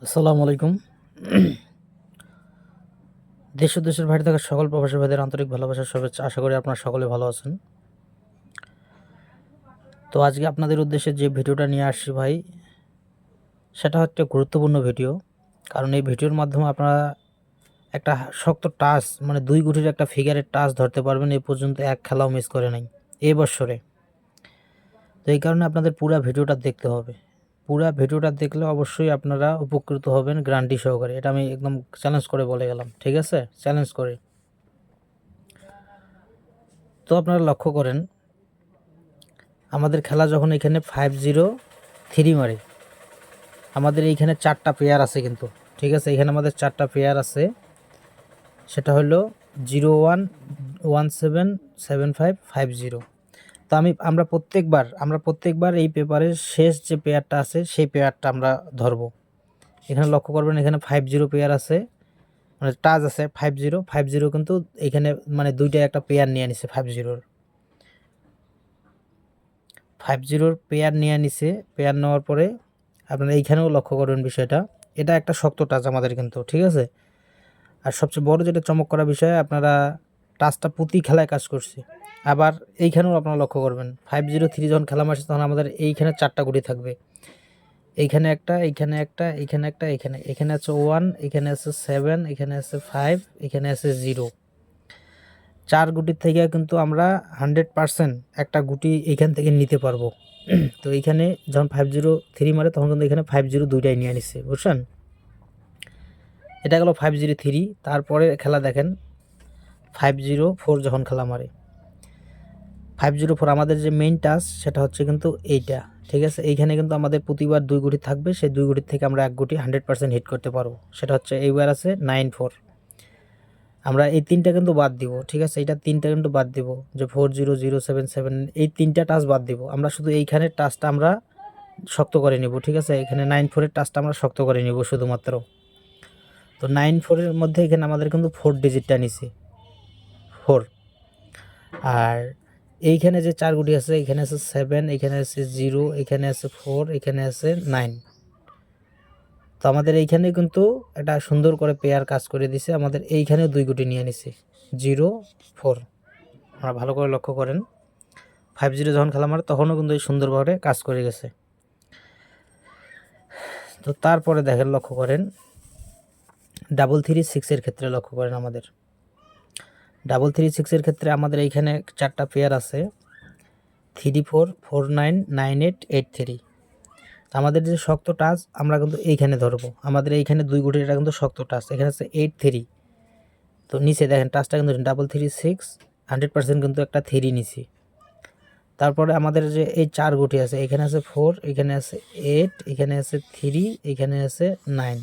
আসসালামু আলাইকুম। দেশ ও দেশের বাইরে থাকা সকল প্রবাসী ভাইদের আন্তরিক ভালোবাসার শুভেচ্ছা। আশা করি আপনারা সকলে ভালো আছেন। তো আজকে আপনাদের উদ্দেশ্যে যে ভিডিওটা নিয়ে আসছি ভাই, সেটা হচ্ছে গুরুত্বপূর্ণ ভিডিও। কারণ এই ভিডিওর মাধ্যমে আপনারা একটা শক্ত টাচ মানে ২ গুটির একটা ফিগারের টাচ ধরতে পারবেন। এই পর্যন্ত এক খেলাও মিস করে নাই এই বৎসরে। তো এই কারণে আপনাদের পুরা ভিডিওটা দেখতে হবে। পুরা ভিডিওটা দেখলে অবশ্যই আপনারা উপকৃত হবেন গ্যারান্টি সহকারে। এটা আমি একদম চ্যালেঞ্জ করে বলে গেলাম। ঠিক আছে? চ্যালেঞ্জ করে। তো আপনারা লক্ষ্য করেন, আমাদের খেলা যখন এখানে 5-0-3 মারে, আমাদের এইখানে 4টা পেয়ার আছে কিন্তু। ঠিক আছে? এখানে আমাদের 4টা পেয়ার আছে। সেটা হলো 01, 17, 75, 50। তো আমরা প্রত্যেকবার এই পেপারের শেষ যে পেয়ারটা আছে সেই পেয়ারটা আমরা ধরব। এখানে লক্ষ্য করবেন, এখানে 50 পেয়ার আছে, মানে টাচ আছে 50, 50 কিন্তু এখানে মানে দুইটাই একটা পেয়ার নিয়ে নিছে 50 পেয়ার নিয়ে নিছে। পেয়ার নেওয়ার পরে আপনারা এইখানেও লক্ষ্য করবেন বিষয়টা। এটা একটা শক্ত টাচ আমাদের কিন্তু। ঠিক আছে? আর সবচেয়ে বড় যেটা চমক করা বিষয়, আপনারা টাচটা প্রতি খেলায় কাজ করছে। আবার এইখানেও আপনারা লক্ষ্য করবেন, 5-0-3 যখন খেলা মারছে তখন আমাদের এইখানে 4টা গুটি থাকবে। এইখানে একটা, এইখানে একটা, এইখানে একটা, এখানে আছে 1, এখানে আছে 7, এখানে আছে 5, এখানে আছে 0। 4 গুটির থেকে কিন্তু আমরা 100% একটা গুটি এইখান থেকে নিতে পারবো। তো এইখানে যখন 5-0-3 মারে তখন কিন্তু এখানে 5-0 দুইটাই নিয়ে নিচ্ছে, বুঝছেন? এটা গেল 5-0-3। তারপরে খেলা দেখেন, 5-0-4 যখন খেলা মারে, 5-0-4 আমাদের যে মেইন টাচ সেটা হচ্ছে কিন্তু এইটা। ঠিক আছে? এইখানে কিন্তু আমাদের প্রতিবার 2 গুটি থাকবে। সেই 2 গুটির থেকে আমরা 1 গুটি 100% হিট করতে পারবো। সেটা হচ্ছে এইবার আছে 9-4। আমরা এই 3টা কিন্তু বাদ দিব। ঠিক আছে? এইটা 3টা কিন্তু বাদ দিব, যে 4-0-0-7-7 এই 3টা টাচ বাদ দিব। আমরা শুধু এইখানের টাচটা আমরা শক্ত করে নিব। ঠিক আছে? এখানে 9-4 এর টাচটা আমরা শক্ত করে নিব শুধুমাত্র। তো 9-4 এর মধ্যে এখানে আমাদের কিন্তু 4 ডিজিটটা নিছি, 4। আর এইখানে যে 4 গুটি আছে, এখানে আছে 7, এখানে আছে 0, এখানে আছে 4, এখানে আছে 9। তো আমাদের এইখানে কিন্তু একটা সুন্দর করে পেয়ার কাজ করে দিছে। আমাদের এইখানেও 2 গুটি নিয়ে নিছে, 0-4। আপনারা ভালো করে লক্ষ্য করেন, 5-0 যখন খেলা মারে তখনও কিন্তু এই সুন্দরভাবে কাজ করে গেছে। তো তারপরে দেখেন, লক্ষ্য করেন 3-3-6 এর ক্ষেত্রে লক্ষ্য করেন, আমাদের 3-3-6 এর ক্ষেত্রে আমাদের এইখানে 4টা পেয়ার আছে, 3-4, 4-9, 9-8, 8-3। আমাদের যে শক্ত টাচ আমরা কিন্তু এইখানে ধরবো। আমাদের এইখানে 2 গুটির এটা কিন্তু শক্ত টাচ, এখানে আছে 8-3। তো নিচে দেখেন টাচটা কিন্তু 3-3-6, 100% কিন্তু একটা 3 নিছি। তারপরে আমাদের যে এই 4 গুটি আছে, এখানে আছে 4, এখানে আছে 8, এখানে আছে 3, এখানে আছে 9।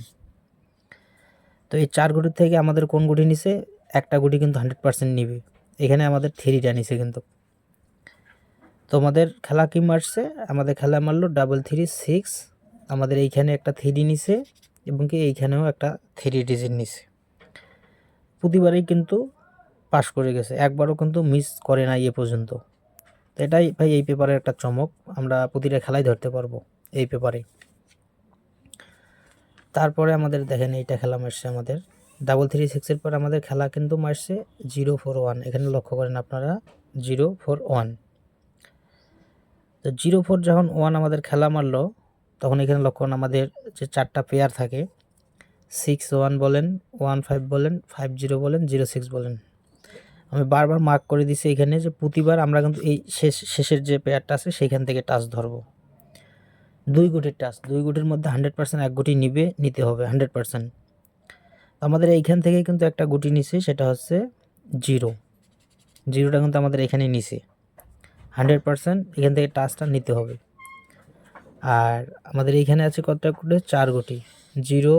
তো এই 4 গুটির থেকে আমাদের কোন গুটি নিছে? একটা গুটি কিন্তু 100% নিবে। এখানে আমাদের 3টা নিছে কিন্তু। তো আমাদের খেলা কি মারছে? আমাদের খেলা মারলো 3-3-6। আমাদের এইখানে একটা 3 নিছে এবং কি এইখানেও একটা 3 ডিজিট নিছে। প্রতিবারেই কিন্তু পাস করে গেছে, একবারও কিন্তু মিস করে নাই এ পর্যন্ত। তো এটাই ভাই এই পেপারের একটা চমক। আমরা প্রতিটা খেলাই ধরতে পারবো এই পেপারে। তারপরে আমাদের দেখেন এইটা খেলা মারছে আমাদের 3-3-6 এর পর আমাদের খেলা কিন্তু মারছে 0-4-1। এখানে লক্ষ্য করেন আপনারা, 0-4-1। তো 0-4 যখন 1 আমাদের খেলা মারলো তখন এখানে লক্ষ্য করেন, আমাদের যে 4টা পেয়ার থাকে, 6-1 বলেন, 1-5 বলেন, 5-0 বলেন, 0-6 বলেন, আমি বারবার মার্ক করে দিছি এখানে যে প্রতিবার আমরা কিন্তু এই শেষের যে পেয়ারটা আছে সেইখান থেকে টাচ ধরবো। 2 গুটির টাচ, 2 গুটির মধ্যে 100% এক গুটি নিতে হবে 100%। আমাদের এইখান থেকে কিন্তু একটা গুটি নিছে, সেটা হচ্ছে 0। 0টা কিন্তু আমাদের এখানে নিছে 100%। এখান থেকে টাচটা নিতে হবে। আর আমাদের এইখানে আছে কতটা গুটি? 4 গুটি, 0,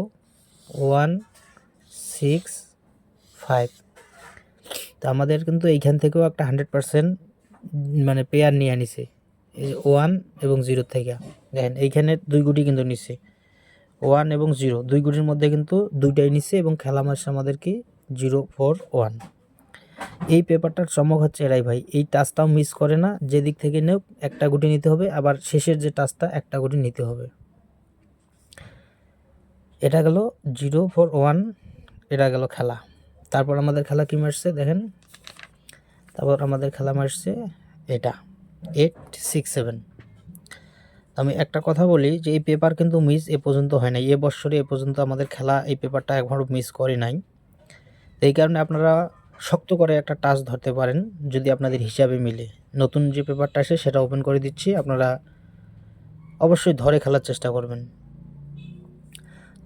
1, 6, 5। তো আমাদের কিন্তু এইখান থেকেও একটা 100% মানে পেয়ার নিয়ে নিছে, এই 1 এবং 0 থেকে। দেখেন এইখানে 2 গুটি কিন্তু নিছে, 1 এবং 0, 2 গুটির মধ্যে কিন্তু দুইটাই নিছে এবং খেলা মারছে আমাদের কি 0-4-1। এই পেপারটার চমক হচ্ছে এরাই ভাই, এই টাচটাও মিস করে না। যে দিক থেকে নেও একটা গুটি নিতে হবে, আবার শেষের যে টাচটা একটা গুটি নিতে হবে। এটা গেল 0-4-1, এটা গেল খেলা। তারপর আমাদের খেলা কি মারছে দেখেন, তারপর আমাদের খেলা মারছে এটা 8-6-7। আমি একটা কথা বলি যে এই পেপার কিন্তু মিস এ পর্যন্ত হয় নাই, এ বছরে এ পর্যন্ত আমাদের খেলা এই পেপারটা একবারও মিস করে নাই। এই কারণে আপনারা শক্ত করে একটা টাচ ধরতে পারেন যদি আপনাদের হিসাবে মিলে। নতুন যে পেপারটা আসে সেটা ওপেন করে দিচ্ছি, আপনারা অবশ্যই ধরে খেলার চেষ্টা করবেন।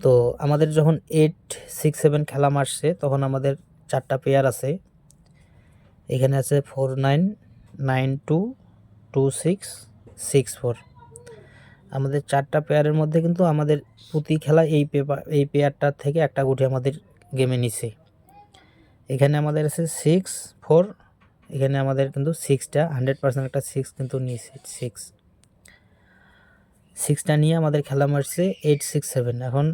তো আমাদের যখন 8-6-7 খেলা মারছে তখন আমাদের 4টা পেয়ার আছে। এখানে আছে 4-9, 9-2, 2-6, 6-4। আমাদের 4টা পেয়ারের মধ্যে কিন্তু আমাদের প্রতি খেলা এই পেয়ারটার থেকে একটা গুটি আমাদের গেমে নিছে। এখানে আমাদের আছে 6-4, এখানে আমাদের কিন্তু 6টা 100% একটা 6 কিন্তু নিয়েছে। 6টা নিয়ে আমাদের খেলা মারছে 8-6-7। এখন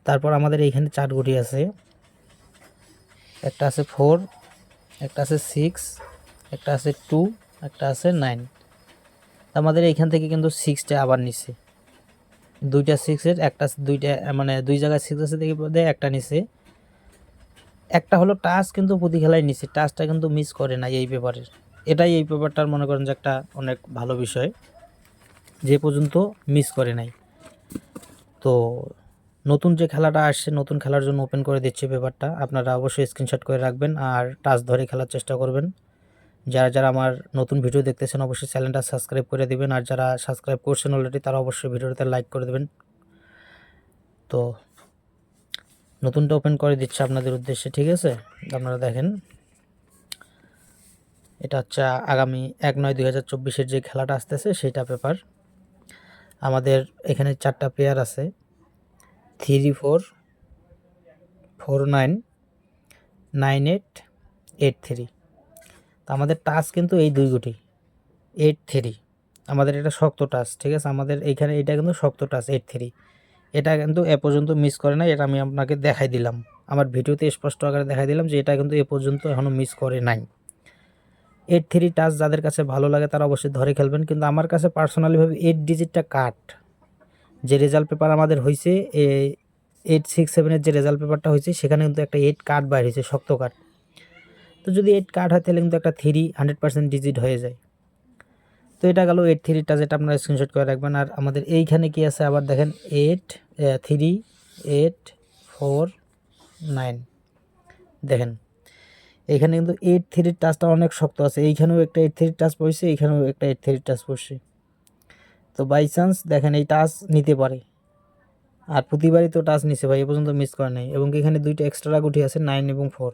তারপর আমাদের এইখানে 4 গুটি আছে, একটা আছে 4, একটা আছে 6, একটা আছে 2, একটা আছে 9। আমাদের এইখান থেকে কিন্তু 6টা আবার নিছে, 2টা 6-এর একটা 2টা মানে 2 জায়গায় 6 আছে দেখে বোধহয় একটা নিছে। একটা হলো টাচ কিন্তু প্রতি খেলায় নিছে, টাচটা কিন্তু মিস করে না এই পেপারের। এটাই এই পেপারটার মনে করেন যে একটা অনেক ভালো বিষয়, যে পর্যন্ত মিস করে নাই। তো নতুন যে খেলাটা আসছে, নতুন খেলার জন্য ওপেন করে দিচ্ছি পেপারটা, আপনারা অবশ্যই স্ক্রিনশট করে রাখবেন আর টাচ ধরে খেলার চেষ্টা করবেন। যারা যারা আমার নতুন ভিডিও দেখতেছেন অবশ্যই চ্যানেলটা সাবস্ক্রাইব করে দিবেন, আর যারা সাবস্ক্রাইব করছেন অলরেডি তারা অবশ্যই ভিডিওতে লাইক করে দেবেন। তো নতুনটা ওপেন করে দিচ্ছে আপনাদের উদ্দেশ্যে, ঠিক আছে? আপনারা দেখেন, এটা হচ্ছে আগামী 1/9/2024 যে খেলাটা আসতেছে সেটা পেপার। আমাদের এখানে 4টা পেয়ার আছে, 3-4, 4-9, 9-8, 8-3। তো আমাদের টাচ কিন্তু এই 2 গুটি 8-3। আমাদের এটা শক্ত টাচ, ঠিক আছে? আমাদের এইখানে এটা কিন্তু শক্ত টাচ 8-3। এটা কিন্তু এ পর্যন্ত মিস করে নাই, এটা আমি আপনাকে দেখাই দিলাম, আমার ভিডিওতে স্পষ্ট আকারে দেখাই দিলাম যে এটা কিন্তু এ পর্যন্ত এখনও মিস করে নাই। 8-3 টাচ যাদের কাছে ভালো লাগে তারা অবশ্যই ধরে খেলবেন, কিন্তু আমার কাছে পার্সোনালিভাবে 8 ডিজিটটা কাট যে রেজাল্ট পেপার আমাদের হয়েছে, 8-6-7-এর যে রেজাল্ট পেপারটা হয়েছে সেখানে কিন্তু একটা 8 কাট বাইর হয়েছে, শক্ত কাট। তো যদি 8 কাট হয় তাহলে কিন্তু একটা 3 100% ডিজিট হয়ে যায়। তো এটা গেল 8-3টা, যেটা আপনারা স্ক্রিনশট করে রাখবেন। আর আমাদের এইখানে কি আছে আবার দেখেন, 8-3, 8-4-9। দেখেন এইখানে কিন্তু 8-3 টাচটা অনেক শক্ত আছে, এইখানেও একটা 8-3 টাচ পড়ছে, এইখানেও একটা 8-3 টাচ পড়ছে। তো বাই চান্স দেখেন এই টাচ নিতে পারে, আর প্রতিবারই তো টাচ নিছে ভাই, এ পর্যন্ত মিস করে নাই। এবং এখানে 2টা এক্সট্রা গুটি আছে, 9 এবং 4।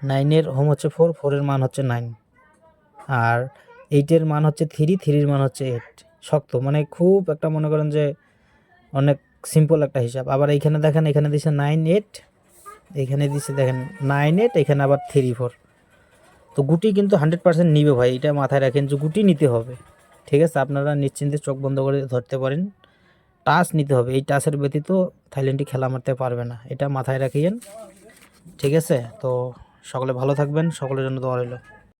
9-এর হোম হচ্ছে 4, 4-এর মান হচ্ছে 9, আর 8-এর মান হচ্ছে 3, 3-এর মান হচ্ছে 8। শক্ত, মানে খুব একটা মনে করেন যে অনেক সিম্পল একটা হিসাব। আবার এইখানে দেখেন, এখানে দিছে 9-8, এইখানে দিছে দেখেন 9-8, এখানে আবার 3-4। তো গুটি কিন্তু 100% নিবে ভাই, এটা মাথায় রাখেন যে গুটি নিতে হবে, ঠিক আছে? আপনারা নিশ্চিন্তে চোখ বন্ধ করে ধরতে পারেন, টাচ নিতে হবে। এই টাচের ব্যতীত থাইল্যান্ডটি খেলা মারতে পারবে না, এটা মাথায় রাখিয়েন, ঠিক আছে? তো সকলে ভালো থাকবেন, সকলের জন্য দোয়া রইল।